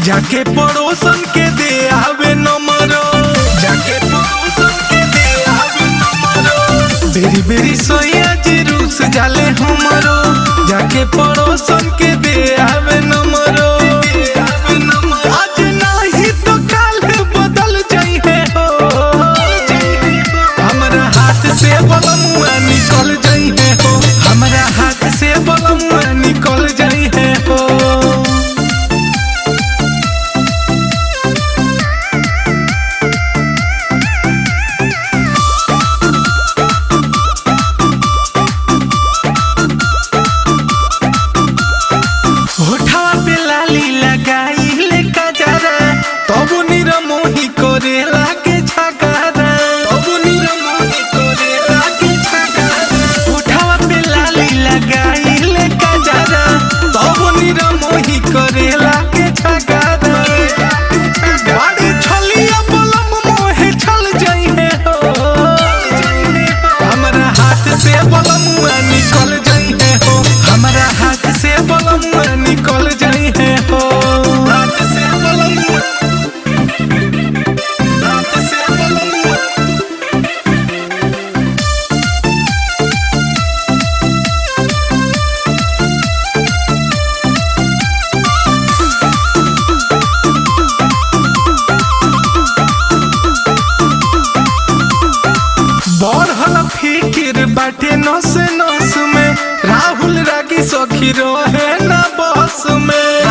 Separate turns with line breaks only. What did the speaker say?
जाके पड़ोसन के दे आवे नंबरो, जाके पड़ोसन के दे आवे नंबरो। बेरी बेरी सोया जी रूस जाले हमरो, जाके पड़ोसन के दे आवे नंबरो। आज नहीं तो काल बदल जाई है हो, हमरा हाथ से बलमुआ निकल जाई है हो, हमरा हाथ से बलमुआ निकल जाई है हो। होठवा पे लाली लगाई ले कजरा, तब निरमोही करे लागे झगड़ा, तब निरमोही करे लागे झगड़ा। होठवा पे लाली लगाई ले कजरा, तब निरमोही करे लागे झगड़ा। बड़ी छलिया बलम मोहे छल जाई है हो, हमरा हाथ से बलमुआ निकल जाई है हो, हमरा हाथ से बलमुआ निकल जाई है हो। हाथ से बलमुआ, हाथ से बलमुआ। बढ़ल फिकिर बाटे नस नस में, राहुल रागी सखी रहे ना बस में।